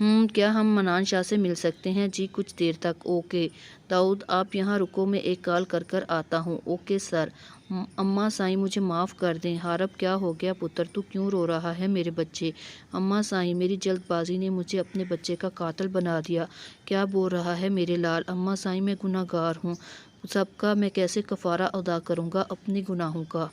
کیا ہم منان شاہ سے مل سکتے ہیں؟ جی کچھ دیر تک۔ اوکے داؤد آپ یہاں رکو، میں ایک کال کر آتا ہوں۔ Okay sir. اماں سائیں مجھے معاف کر دیں۔ حارب کیا ہو گیا پتر، تو کیوں رو رہا ہے میرے بچے؟ اماں سائیں میری جلد بازی نے مجھے اپنے بچے کا قاتل بنا دیا۔ کیا بول رہا ہے میرے لال؟ اماں سائیں میں گناہ گار ہوں سب کا، میں کیسے کفارہ ادا کروں گا اپنے گناہوں کا؟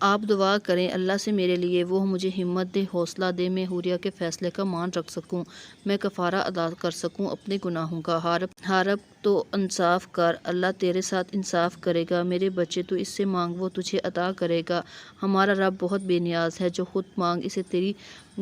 آپ دعا کریں اللہ سے میرے لیے، وہ مجھے ہمت دے، حوصلہ دے، میں حوریہ کے فیصلے کا مان رکھ سکوں، میں کفارہ ادا کر سکوں اپنے گناہوں کا۔ حارب تو انصاف کر، اللہ تیرے ساتھ انصاف کرے گا میرے بچے، تو اس سے مانگ وہ تجھے عطا کرے گا۔ ہمارا رب بہت بے نیاز ہے، جو خود مانگ اسے تیری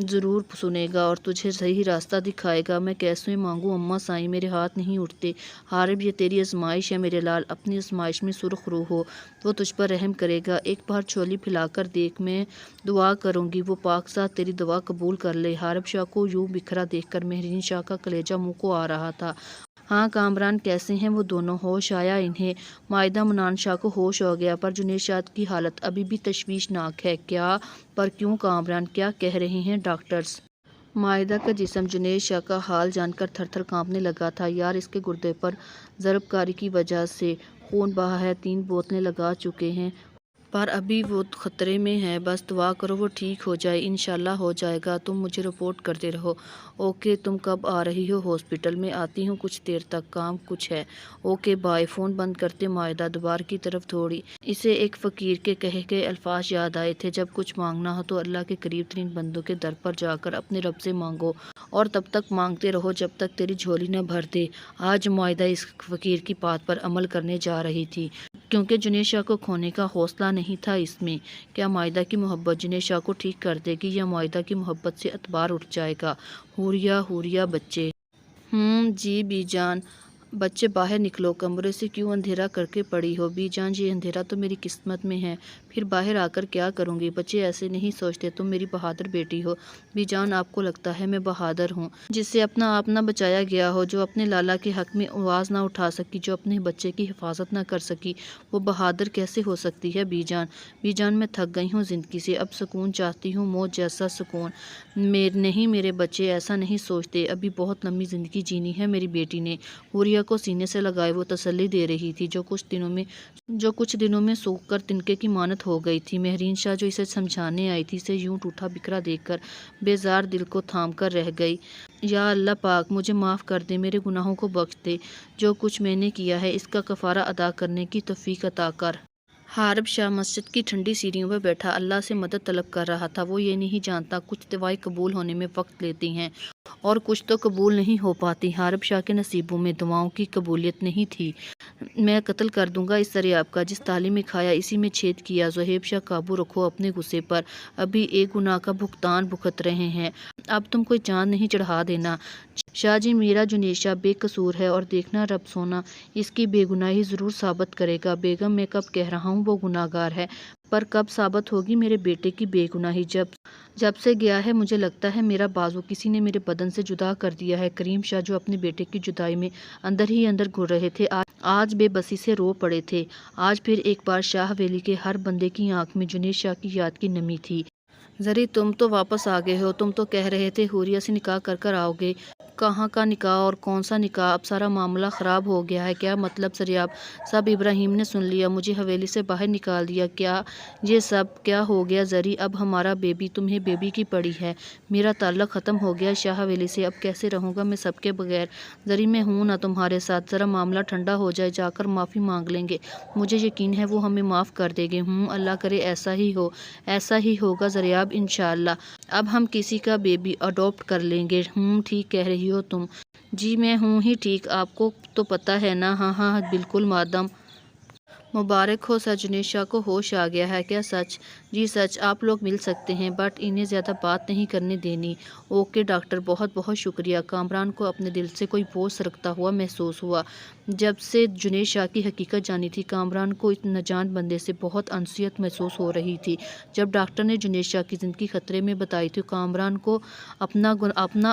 ضرور سنے گا اور تجھے صحیح راستہ دکھائے گا۔ میں کیسے مانگوں اماں سائیں، میرے ہاتھ نہیں اٹھتے۔ حارب یہ تیری آزمائش ہے میرے لال، اپنی آزمائش میں سرخ روح ہو، وہ تجھ پر رحم کرے گا۔ ایک بار چھولی پھیلا کر دیکھ، میں دعا کروں گی، وہ پاک ذات تیری دعا قبول کر لے۔ حارب شاہ کو یوں بکھرا دیکھ کر مہرین شاہ کا کلیجہ منہ کو آ رہا تھا۔ ہاں کامران کیسے ہیں وہ دونوں؟ ہوش آیا انہیں؟ معاہدہ منان شاہ کو ہوش ہو گیا، پر جنید شاہ کی حالت ابھی بھی تشویشناک ہے۔ کیا پر کیوں کامران، کیا کہہ رہے ہیں ڈاکٹرز؟ معاہدہ کا جسم جنید شاہ کا حال جان کر تھر تھر کانپنے لگا تھا۔ یار اس کے گردے پر ضرب کاری کی وجہ سے خون بہا ہے، 3 بوتلیں لگا چکے ہیں، پر ابھی وہ خطرے میں ہے۔ بس دعا کرو وہ ٹھیک ہو جائے، انشاءاللہ ہو جائے گا۔ تم مجھے رپورٹ کرتے رہو۔ اوکے تم کب آ رہی ہو ہاسپٹل؟ میں آتی ہوں کچھ دیر تک، کام کچھ ہے۔ Okay bye. فون بند کرتے معاہدہ دوبار کی طرف دوڑی۔ اسے ایک فقیر کے کہے گئے الفاظ یاد آئے تھے، جب کچھ مانگنا ہو تو اللہ کے قریب ترین بندوں کے در پر جا کر اپنے رب سے مانگو، اور تب تک مانگتے رہو جب تک تیری جھولی نہ بھر دے۔ آج معاہدہ اس فقیر کی بات پر عمل کرنے جا رہی تھی، کیونکہ جنید شاہ کو کھونے کا حوصلہ نہیں تھا اس میں۔ کیا معاہدہ کی محبت جنید شاہ کو ٹھیک کر دے گی، یا معاہدہ کی محبت سے اعتبار اٹھ جائے گا؟ حوریہ بچے۔ جی بی جان۔ بچے باہر نکلو، کمرے سے کیوں اندھیرا کر کے پڑی ہو؟ بی جان یہ اندھیرا تو میری قسمت میں ہے، پھر باہر آ کر کیا کروں گی؟ بچے ایسے نہیں سوچتے، تم میری بہادر بیٹی ہو۔ بی جان آپ کو لگتا ہے میں بہادر ہوں؟ جس سے اپنا آپ نہ بچایا گیا ہو، جو اپنے لالا کے حق میں آواز نہ اٹھا سکی، جو اپنے بچے کی حفاظت نہ کر سکی، وہ بہادر کیسے ہو سکتی ہے بی جان؟ بی جان میں تھک گئی ہوں زندگی سے، اب سکون چاہتی ہوں، موت جیسا سکون۔ نہیں میرے بچے ایسا نہیں سوچتے، ابھی بہت لمبی زندگی جینی ہے میری بیٹی نے۔ حوریہ کو سینے سے لگائے وہ تسلی دے رہی تھی، جو کچھ دنوں میں سوکھ کر تنکے کی مانت ہو گئی تھی۔ مہرین شاہ جو اسے سمجھانے آئی تھی، اسے یوں ٹوٹا بکھرا دیکھ کر بیزار دل کو تھام کر رہ گئی۔ یا اللہ پاک مجھے معاف کر دے، میرے گناہوں کو بخش دے، جو کچھ میں نے کیا ہے اس کا کفارہ ادا کرنے کی توفیق عطا کر۔ حارب شاہ مسجد کی ٹھنڈی سیڑھیوں پر بیٹھا اللہ سے مدد طلب کر رہا تھا۔ وہ یہ نہیں جانتا کچھ دعائیں قبول ہونے میں وقت لیتی ہیں اور کچھ تو قبول نہیں ہو پاتی۔ حارب شاہ کے نصیبوں میں دعاؤں کی قبولیت نہیں تھی۔ میں قتل کر دوں گا اس دریاب کا، جس تالی میں کھایا اسی میں چھید کیا۔ زہیب شاہ قابو رکھو اپنے غصے پر، ابھی ایک گناہ کا بھگتان بھگت رہے ہیں، اب تم کوئی چاند نہیں چڑھا دینا۔ شاہ جی میرا جنید شاہ بے قصور ہے، اور دیکھنا رب سونا اس کی بے گناہی ضرور ثابت کرے گا۔ بیگم میں کب کہہ رہا ہوں وہ گناہ گار ہے، پر کب ثابت ہوگی میرے بیٹے کی بے گناہی؟ جب سے گیا ہے مجھے لگتا ہے میرا بازو کسی نے میرے بدن سے جدا کر دیا ہے۔ کریم شاہ جو اپنے بیٹے کی جدائی میں اندر ہی اندر گھل رہے تھے، آج بے بسی سے رو پڑے تھے۔ آج پھر ایک بار شاہ حویلی کے ہر بندے کی آنکھ میں جنید شاہ کی یاد کی نمی تھی۔ زری تم تو واپس آ گئے ہو، تم تو کہہ رہے تھے حوریہ سے نکاح کر آؤ گے۔ کہاں کا نکاح اور کون سا نکاح؟ اب سارا معاملہ خراب ہو گیا ہے۔ کیا مطلب زریاب؟ سب ابراہیم نے سن لیا، مجھے حویلی سے باہر نکال دیا۔ کیا یہ سب کیا ہو گیا زری؟ اب ہمارا بیبی تمہیں بیبی کی پڑی ہے، میرا تعلق ختم ہو گیا شاہ حویلی سے، اب کیسے رہوں گا میں سب کے بغیر؟ زری میں ہوں نا تمہارے ساتھ، ذرا معاملہ ٹھنڈا ہو جائے، جا کر معافی مانگ لیں گے، مجھے یقین ہے وہ ہمیں معاف کر دیں گے۔ اللہ کرے ایسا ہی ہو۔ ایسا ہی ہوگا زریاب انشاءاللہ، اب ہم کسی کا بیبی اڈاپٹ کر لیں گے۔ ٹھیک کہہ رہی ہو تم۔ جی میں ہوں ہی ٹھیک، آپ کو تو پتہ ہے نا۔ ہاں بالکل مادام۔ مبارک ہو سر، جنید شاہ کو ہوش آ گیا ہے کیا؟ سچ؟ جی سچ، آپ لوگ مل سکتے ہیں، بٹ انہیں زیادہ بات نہیں کرنے دینی۔ اوکے ڈاکٹر، بہت بہت شکریہ۔ کامران کو اپنے دل سے کوئی بوجھ سرکتا ہوا محسوس ہوا۔ جب سے جنید شاہ کی حقیقت جانی تھی، کامران کو اس ناجان بندے سے بہت انسیت محسوس ہو رہی تھی۔ جب ڈاکٹر نے جنید شاہ کی زندگی خطرے میں بتائی تو کامران کو اپنا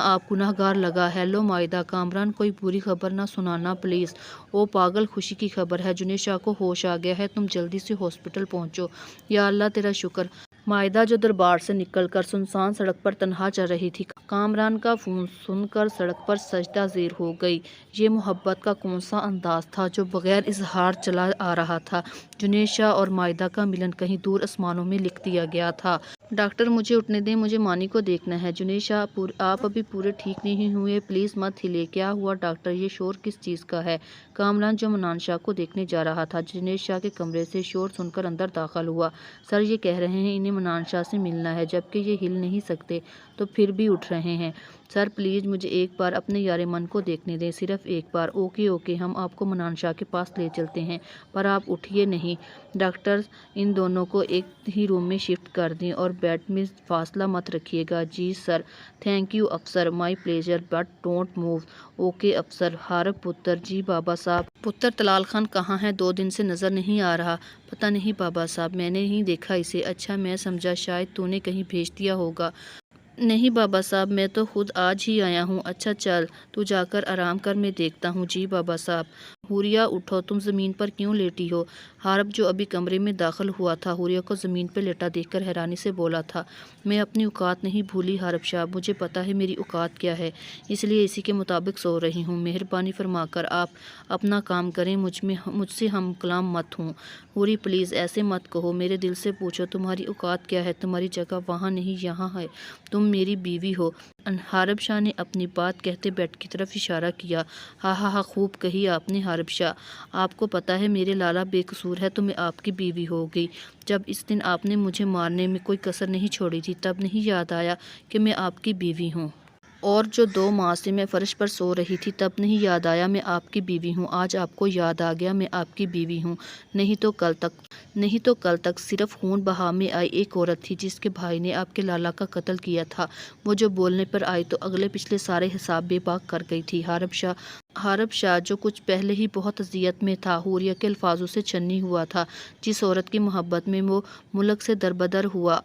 آپ گناہ گار لگا۔ ہیلو معاہدہ، کامران کوئی بری خبر نہ سنانا پلیز۔ او پاگل، خوشی کی خبر ہے، جنید شاہ کو ہوش آ گیا ہے، تم جلدی سے ہاسپٹل پہنچو۔ یا اللہ تیرا شکر، مائدہ جو دربار سے نکل کر سنسان سڑک پر تنہا چل رہی تھی، کامران کا فون سن کر سڑک پر سجدہ زیر ہو گئی۔ یہ محبت کا کون سا انداز تھا جو بغیر اظہار چلا آ رہا تھا؟ جنید شاہ اور مائدہ کا ملن کہیں دور آسمانوں میں لکھ دیا گیا تھا۔ ڈاکٹر مجھے اٹھنے دیں، مجھے مانی کو دیکھنا ہے۔ جنید شاہ آپ ابھی پورے ٹھیک نہیں ہوئے، پلیز مت ہلیں۔ کیا ہوا ڈاکٹر، یہ شور کس چیز کا ہے؟ کامران جو منان شاہ کو دیکھنے جا رہا تھا، جنید شاہ کے کمرے سے شور سن کر اندر داخل ہوا۔ سر یہ کہہ رہے ہیں انہیں منان شاہ سے ملنا ہے، جبکہ یہ ہل نہیں سکتے تو پھر بھی اٹھ رہے ہیں۔ سر پلیز مجھے ایک بار اپنے یار من کو دیکھنے دیں، صرف ایک بار۔ اوکے اوکے، ہم آپ کو منان شاہ کے پاس لے چلتے ہیں، پر آپ اٹھیے نہیں۔ ڈاکٹر ان دونوں کو ایک ہی روم میں شفٹ کر دیں اور بیڈ میں فاصلہ مت رکھیے گا۔ جی سر۔ تھینک یو افسر، my pleasure, but don't move. Okay افسر۔ حارب پتر۔ جی بابا صاحب۔ پتر طلال خان کہاں ہے؟ 2 دن سے نظر نہیں آ رہا۔ پتہ نہیں بابا صاحب، میں نے نہیں دیکھا اسے۔ اچھا، میں سمجھا شاید تو نے کہیں بھیج دیا ہوگا۔ نہیں بابا صاحب، میں تو خود آج ہی آیا ہوں۔ اچھا چل، تو جا کر آرام کر، میں دیکھتا ہوں۔ جی بابا صاحب۔ حوریہ اٹھو، تم زمین پر کیوں لیٹی ہو؟ حارب جو ابھی کمرے میں داخل ہوا تھا، حوریہ کو زمین پر لیٹا دیکھ کر حیرانی سے بولا تھا۔ میں اپنی اوقات نہیں بھولی حارب شاہ، مجھے پتہ ہے میری اوقات کیا ہے، اس لیے اسی کے مطابق سو رہی ہوں۔ مہربانی فرما کر آپ اپنا کام کریں، مجھ سے ہم کلام مت ہوں۔ حوری پلیز ایسے مت کہو، میرے دل سے پوچھو تمہاری اوقات کیا ہے؟ تمہاری جگہ وہاں نہیں یہاں ہے، تم میری بیوی ہو۔ حارب شاہ نے اپنی بات کہتے بیڈ کی طرف اشارہ کیا۔ ہاں ہاں ہاں، خوب کہی آپ نے حارب شاہ۔ آپ کو پتہ ہے میرے لالا بے قصور ہے تو میں آپ کی بیوی ہو گئی۔ جب اس دن آپ نے مجھے مارنے میں کوئی کسر نہیں چھوڑی تھی، تب نہیں یاد آیا کہ میں آپ کی بیوی ہوں؟ اور جو 2 ماہ سے میں فرش پر سو رہی تھی، تب نہیں یاد آیا میں آپ کی بیوی ہوں؟ آج آپ کو یاد آ گیا میں آپ کی بیوی ہوں؟ نہیں تو کل تک صرف خون بہا میں آئی ایک عورت تھی جس کے بھائی نے آپ کے لالا کا قتل کیا تھا۔ وہ جو بولنے پر آئی تو اگلے پچھلے سارے حساب بے باک کر گئی تھی۔ حارب شاہ جو کچھ پہلے ہی بہت اذیت میں تھا، حوریہ کے الفاظوں سے چھنی ہوا تھا۔ جس عورت کی محبت میں وہ ملک سے دربدر ہوا،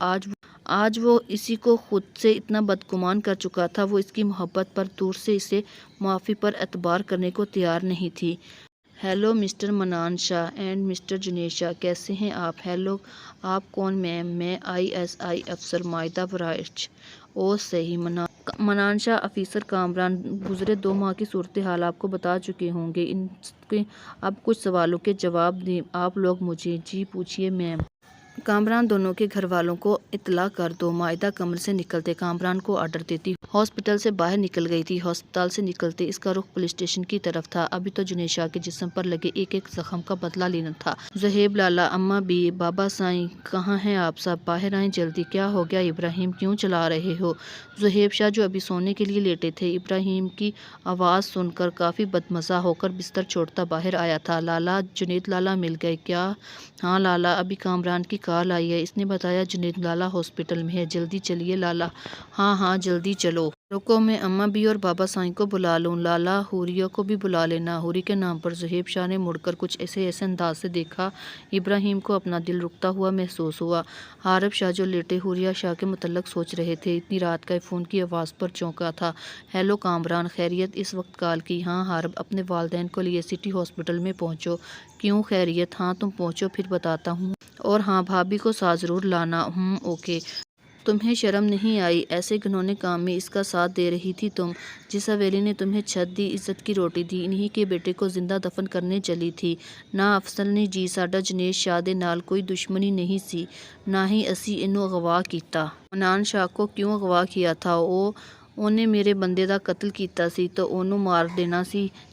آج وہ اسی کو خود سے اتنا بدگمان کر چکا تھا، وہ اس کی محبت پر دور سے اسے معافی پر اعتبار کرنے کو تیار نہیں تھی۔ Hello mister Mannan Shah and mister Junaid Shah, کیسے ہیں آپ؟ ہیلو، آپ کون میم؟ میں ISI افسر مائدہ برائچ۔ او صحیح، منان شاہ آفیسر کامران گزرے 2 ماہ کی صورتحال آپ کو بتا چکے ہوں گے، ان کے اب کچھ سوالوں کے جواب دیں آپ لوگ مجھے۔ جی پوچھیے میم۔ کامران دونوں کے گھر والوں کو اطلاع کر دو۔ مائدہ کمرے سے نکلتے کامران کو آرڈر دیتی ہاسپٹل سے باہر نکل گئی تھی۔ ہسپتال سے نکلتے اس کا رخ پولیس اسٹیشن کی طرف تھا۔ ابھی تو جنید شاہ کے جسم پر لگے ایک ایک زخم کا بدلہ لینا تھا۔ زہیب لالا، اماں بی، بابا سائیں، کہاں ہیں آپ سب؟ باہر آئیں جلدی۔ کیا ہو گیا ابراہیم، کیوں چلا رہے ہو؟ زہیب شاہ جو ابھی سونے کے لیے لیٹے تھے، ابراہیم کی آواز سن کر کافی بدمزہ ہو کر بستر چھوڑتا باہر آیا تھا۔ لالا، جنید لالا مل گئے کیا؟ ہاں لالا، ابھی کامران کی کال آئی ہے، اس نے بتایا جنید لالا ہاسپٹل میں ہے، جلدی چلیے لالا۔ ہاں ہاں جلدی چلو۔ رکو، میں اماں بی اور بابا سائیں کو بلا لوں۔ لالا، حوریہ کو بھی بلا لینا۔ حوری کے نام پر زہیب شاہ نے مڑ کر کچھ ایسے انداز سے دیکھا، ابراہیم کو اپنا دل رکتا ہوا محسوس ہوا۔ حارب شاہ جو لیٹے حوریہ شاہ کے متعلق سوچ رہے تھے، اتنی رات کا فون کی آواز پر چونکا تھا۔ ہیلو کامران، خیریت؟ اس وقت کال کی؟ ہاں حارب، اپنے والدین کو لیے سٹی ہاسپٹل میں پہنچو۔ کیوں خیریت؟ ہاں تم پہنچو پھر بتاتا ہوں۔ اور ہاں بھابھی کو ساتھ ضرور لانا۔ اوکے۔ تمہیں شرم نہیں آئی؟ ایسے گھنونے کام میں اس کا ساتھ دے رہی تھی تم؟ جس حویلی نے تمہیں چھت دی، عزت کی روٹی دی، انہی کے بیٹے کو زندہ دفن کرنے چلی تھی نا افسل نے؟ جی، ساڈا جنید شاہ دے نال کوئی دشمنی نہیں سی، نہ ہی اسی اینوں اغوا کیتا۔ منان شاہ کو کیوں اغوا کیا تھا؟ ਉਹਨੇ ਮੇਰੇ ਬੰਦੇ ਦਾ ਕਤਲ ਕੀਤਾ ਸੀ ਤਾਂ ਉਹਨੂੰ ਮਾਰ ਦੇਣਾ ਸੀ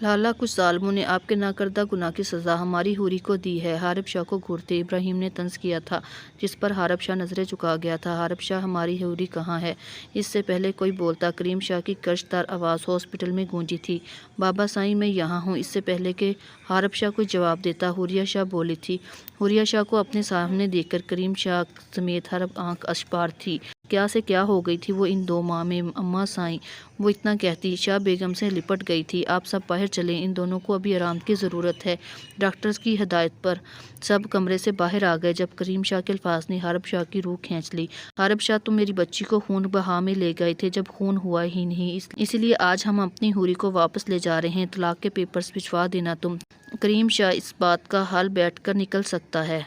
لالا کچھ ظالموں نے آپ کے ناکردہ گناہ کی سزا ہماری حوری کو دی ہے، حارب شاہ کو گھورتے ابراہیم نے طنز کیا تھا، جس پر حارب شاہ نظریں جھکا گیا تھا۔ حارب شاہ ہماری حوری کہاں ہے؟ اس سے پہلے کوئی بولتا کریم شاہ کی کشدار آواز ہاسپٹل میں گونجی تھی، بابا سائیں میں یہاں ہوں۔ اس سے پہلے کہ حارب شاہ کوئی جواب دیتا، حوریہ شاہ بولی تھی۔ حوریہ شاہ کو اپنے سامنے دیکھ کر کریم شاہ سمیت ہر آنکھ اشپار تھی۔ کیا سے کیا ہو گئی تھی وہ ان دو ماہ میں اماں سائیں؟ وہ اتنا کہتی شاہ بیگم سے لپٹ گئی تھی، آپ سب باہر چلیں، ان دونوں کو ابھی آرام کی ضرورت ہے۔ ڈاکٹرز کی ہدایت پر سب کمرے سے باہر آ گئے جب کریم شاہ کے الفاظ نے حارب شاہ کی روح کھینچ لی۔ حارب شاہ تم میری بچی کو خون بہا میں لے گئے تھے جب خون ہوا ہی نہیں، اس لیے آج ہم اپنی حوری کو واپس لے جا رہے ہیں، طلاق کے پیپرز بھجوا دینا تم۔ کریم شاہ اس بات کا حل بیٹھ کر نکل سکتا ہے۔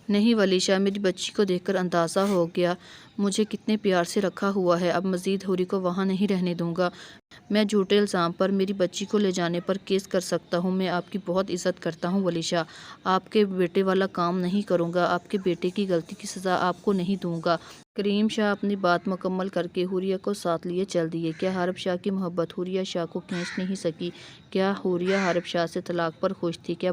نہیں ولی شاہ، میری بچی کو دیکھ کر اندازہ ہو گیا مجھے کتنے پیار سے رکھا ہوا ہے، اب مزید حوری کو وہاں نہیں رہنے دوں گا۔ میں جھوٹے الزام پر میری بچی کو لے جانے پر کیس کر سکتا ہوں۔ میں آپ کی بہت عزت کرتا ہوں ولی شاہ، آپ کے بیٹے والا کام نہیں کروں گا، آپ کے بیٹے کی غلطی کی سزا آپ کو نہیں دوں گا۔ کریم شاہ اپنی بات مکمل کر کے حوریہ کو ساتھ لیے چل دیے۔ کیا حارب شاہ کی محبت حوریہ شاہ کو کھینچ نہیں سکی؟ کیا حوریہ حارب شاہ سے طلاق پر خوش تھی؟ کیا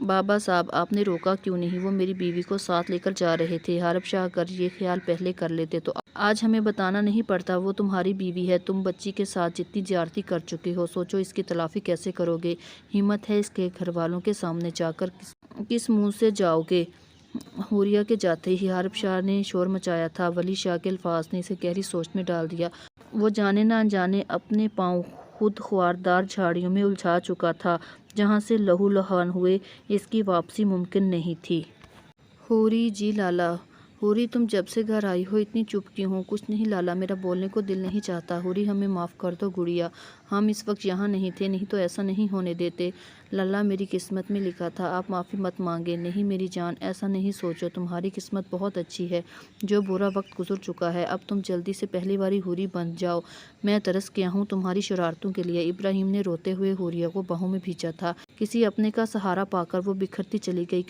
بابا صاحب آپ نے روکا کیوں نہیں؟ وہ میری بیوی کو ساتھ لے کر جا رہے تھے۔ حارب شاہ اگر یہ خیال پہلے کر لیتے تو آج ہمیں بتانا نہیں پڑتا، وہ تمہاری بیوی ہے، تم بچی کے ساتھ جتنی زیادتی کر چکے ہو، سوچو اس کی تلافی کیسے کرو گے؟ ہمت ہے اس کے گھر والوں کے سامنے جا کر کس منہ سے جاؤ گے؟ حوریہ کے جاتے ہی حارب شاہ نے شور مچایا تھا۔ ولی شاہ کے الفاظ نے اسے گہری سوچ میں ڈال دیا۔ وہ جانے نہ جانے اپنے پاؤں خود خواردار جھاڑیوں میں الجھا چکا تھا جہاں سے لہو لہان ہوئے اس کی واپسی ممکن نہیں تھی۔ حوری جی لالا، حوری تم جب سے گھر آئی ہو اتنی چپ کیوں ہو؟ کچھ نہیں لالا، میرا بولنے کو دل نہیں چاہتا۔ حوری ہمیں معاف کر دو گڑیا، ہم اس وقت یہاں نہیں تھے، نہیں تو ایسا نہیں ہونے دیتے۔ لالا میری قسمت میں لکھا تھا، آپ معافی مت مانگے۔ نہیں میری جان، ایسا نہیں سوچو، تمہاری قسمت بہت اچھی ہے، جو برا وقت گزر چکا ہے، اب تم جلدی سے پہلی باری حوری بن جاؤ۔ میں ترس گیا ہوں تمہاری شرارتوں کے لیے۔ ابراہیم نے روتے ہوئے حوریہ کو باہوں میں بھینچا تھا، کسی اپنے کا سہارا پا کر وہ بکھرتی چلی گئی،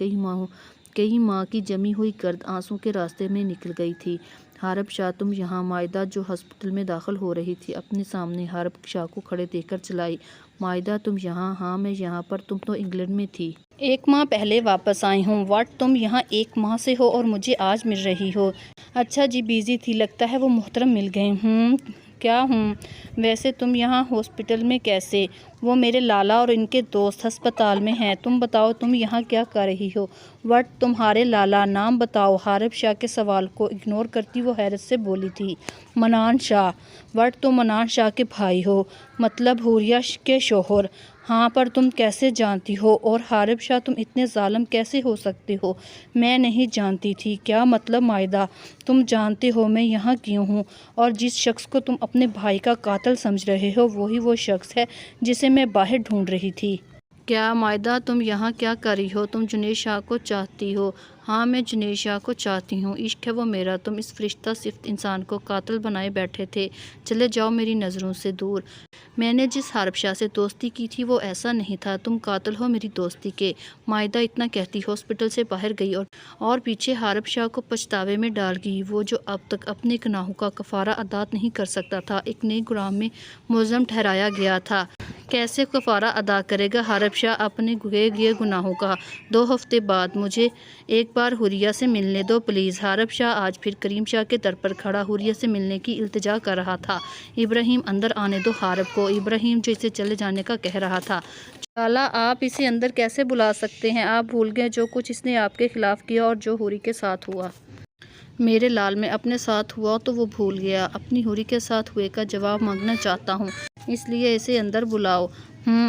کئی ماہ کی جمی ہوئی گرد آنسوں کے راستے میں نکل گئی تھی۔ حارب شاہ تم یہاں؟ مائدہ جو ہسپتال میں داخل ہو رہی تھی اپنے سامنے حارب شاہ کو کھڑے دیکھ کر چلائی، مائدہ تم یہاں؟ ہاں میں یہاں، پر تم تو انگلینڈ میں تھی۔ 1 ماہ پہلے واپس آئی ہوں۔ واٹ، تم یہاں 1 ماہ سے ہو اور مجھے آج مل رہی ہو؟ اچھا جی، بیزی تھی، لگتا ہے وہ محترم مل گئے۔ کیا ویسے تم یہاں ہاسپٹل میں کیسے؟ وہ میرے لالا اور ان کے دوست ہسپتال میں ہیں، تم بتاؤ تم یہاں کیا کر رہی ہو؟ وٹ، تمہارے لالا نام بتاؤ؟ حارب شاہ کے سوال کو اگنور کرتی وہ حیرت سے بولی تھی۔ منان شاہ۔ وٹ، تم منان شاہ کے بھائی ہو؟ مطلب حوریہ کے شوہر؟ ہاں، پر تم کیسے جانتی ہو؟ اور حارب شاہ تم اتنے ظالم کیسے ہو سکتے ہو؟ میں نہیں جانتی تھی۔ کیا مطلب مائدہ؟ تم جانتے ہو میں یہاں کیوں ہوں، اور جس شخص کو تم اپنے بھائی کا قاتل سمجھ رہے ہو وہی وہ شخص ہے جسے میں باہر ڈھونڈ رہی تھی۔ کیا مائدہ تم یہاں کیا کر رہی ہو؟ تم جنید شاہ کو چاہتی ہو؟ ہاں میں جنید شاہ کو چاہتی ہوں، عشق ہے وہ میرا۔ تم اس فرشتہ صفت انسان کو قاتل بنائے بیٹھے تھے، چلے جاؤ میری نظروں سے دور۔ میں نے جس حارب شاہ سے دوستی کی تھی وہ ایسا نہیں تھا، تم قاتل ہو میری دوستی کے۔ مائدہ اتنا کہتی ہاسپٹل سے باہر گئی اور پیچھے حارب شاہ کو پچھتاوے میں ڈال گئی، وہ جو اب تک اپنے گناہوں کا کفارہ ادا نہیں کر سکتا تھا، ایک نئے گناہ میں ملزم ٹھہرایا گیا تھا۔ کیسے کفارہ ادا کرے گا حارب شاہ اپنے کیے گناہوں کا؟ 2 ہفتے بعد مجھے ایک بار حوریہ سے ملنے دو پلیز۔ حارب شاہ آج پھر کریم شاہ کے در پر کھڑا حوریہ سے ملنے کی التجا کر رہا تھا۔ ابراہیم اندر آنے دو حارب کو، ابراہیم جو اسے چلے جانے کا کہہ رہا تھا۔ لالا آپ اسے اندر کیسے بلا سکتے ہیں؟ آپ بھول گئے جو کچھ اس نے آپ کے خلاف کیا اور جو حوری کے ساتھ ہوا؟ میرے لال میں اپنے ساتھ ہوا تو وہ بھول گیا، اپنی حوری کے ساتھ ہوئے کا جواب مانگنا چاہتا ہوں، اس لیے اسے اندر بلاؤ۔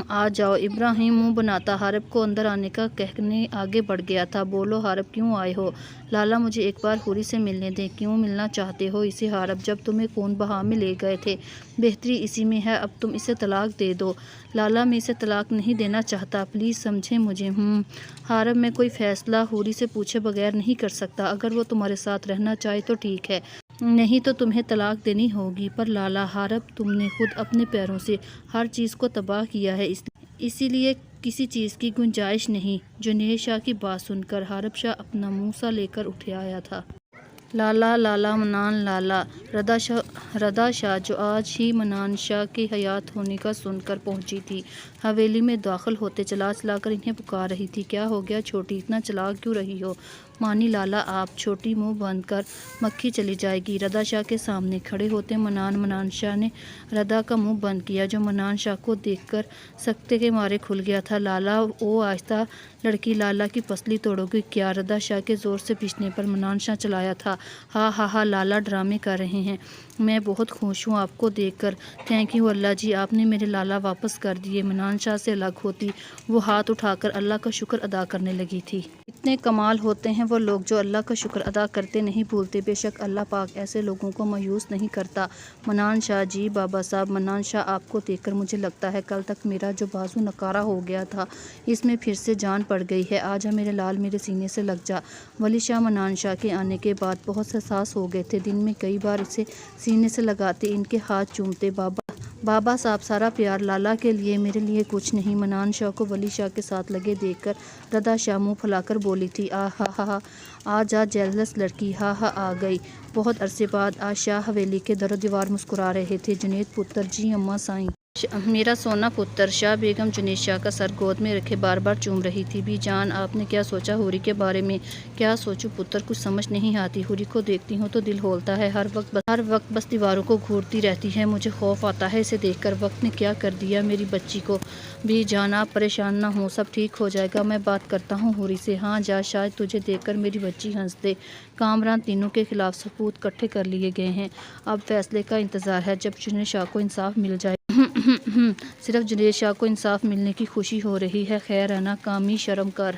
آ جاؤ۔ ابراہیم منہ بناتا حارب کو اندر آنے کا کہنے آگے بڑھ گیا تھا۔ بولو حارب، کیوں آئے ہو؟ لالا مجھے ایک بار حوری سے ملنے دیں۔ کیوں ملنا چاہتے ہو اسے حارب؟ جب تمہیں خون بہا میں لے گئے تھے، بہتری اسی میں ہے، اب تم اسے طلاق دے دو۔ لالا میں اسے طلاق نہیں دینا چاہتا، پلیز سمجھیں مجھے۔ حارب میں کوئی فیصلہ حوری سے پوچھے بغیر نہیں کر سکتا، اگر وہ تمہارے ساتھ رہنا چاہے تو ٹھیک ہے، نہیں تو تمہیں طلاق دینی ہوگی۔ پر لالا حارب، تم نے خود اپنے پیروں سے ہر چیز کو تباہ کیا ہے، اسی لیے کسی چیز کی گنجائش نہیں۔ جنید شاہ کی بات سن کر حارب شاہ اپنا منہ سا لے کر اٹھ آیا تھا۔ لالا لالا منان لالا ردا شاہ جو آج ہی منان شاہ کی حیات ہونے کا سن کر پہنچی تھی، حویلی میں داخل ہوتے چلا کر انہیں پکار رہی تھی، کیا ہو گیا چھوٹی، اتنا چلاک کیوں رہی ہو؟ مانی لالا آپ۔ چھوٹی منہ بند کر، مکھی چلی جائے گی۔ ردا شاہ کے سامنے کھڑے ہوتے منان شاہ نے ردا کا منہ بند کیا جو منان شاہ کو دیکھ کر سکتے کے مارے کھل گیا تھا۔ لالا او آہستہ لڑکی، لالا کی پسلی توڑو گی کیا؟ ردا شاہ کے زور سے پیچھنے پر منان شاہ چلایا تھا۔ ہا ہا ہا، لالا ڈرامے کر رہے ہیں، میں بہت خوش ہوں آپ کو دیکھ کر، تھینک یو اللہ جی، آپ نے میرے لالا واپس کر دیے۔ منان شاہ سے الگ ہوتی وہ ہاتھ اٹھا کر اللہ کا شکر ادا کرنے لگی تھی۔ اتنے کمال ہوتے ہیں وہ لوگ جو اللہ کا شکر ادا کرتے نہیں بھولتے، بے شک اللہ پاک ایسے لوگوں کو مایوس نہیں کرتا۔ منان شاہ جی بابا صاحب، منان شاہ آپ کو دیکھ کر مجھے لگتا ہے کل تک میرا جو بازو نکارا ہو گیا تھا اس میں پھر سے جان پڑ گئی ہے، آجا میرے لال، میرے سینے سے لگ جا۔ ولی شاہ منان شاہ کے آنے کے بعد بہت حساس ہو گئے تھے، دن میں کئی بار اسے سینے سے لگاتے، ان کے ہاتھ چومتے۔ بابا صاحب سارا پیار لالا کے لیے، میرے لیے کچھ نہیں۔ منان شاہ کو ولی شاہ کے ساتھ لگے دیکھ کر ردا شاہ منہ پھلا کر بولی تھی، آ ہا ہا، آ جا جیلس لڑکی، ہا ہا آ گئی۔ بہت عرصے بعد آج شاہ حویلی کے در و دیوار مسکرا رہے تھے۔ جنید پتر، جی اماں سائیں، میرا سونا پتر۔ شاہ بیگم جنید شاہ کا سر گود میں رکھے بار بار چوم رہی تھی۔ بی جان آپ نے کیا سوچا حوری کے بارے میں؟ کیا سوچوں پتر، کچھ سمجھ نہیں آتی، حوری کو دیکھتی ہوں تو دل ہولتا ہے، ہر وقت بس دیواروں کو گھورتی رہتی ہے، مجھے خوف آتا ہے اسے دیکھ کر، وقت نے کیا کر دیا میری بچی کو۔ بی جان آپ پریشان نہ ہوں، سب ٹھیک ہو جائے گا، میں بات کرتا ہوں حوری سے۔ ہاں جا، شاید تجھے دیکھ کر میری بچی ہنس دے۔ کامران تینوں کے خلاف ثبوت اکٹھے کر لیے گئے ہیں، اب فیصلے کا انتظار ہے، جب جنید شاہ کو انصاف مل جائے۔ صرف جنید شاہ کو انصاف ملنے کی خوشی ہو رہی ہے، خیر ہے نا؟ کامی شرم کر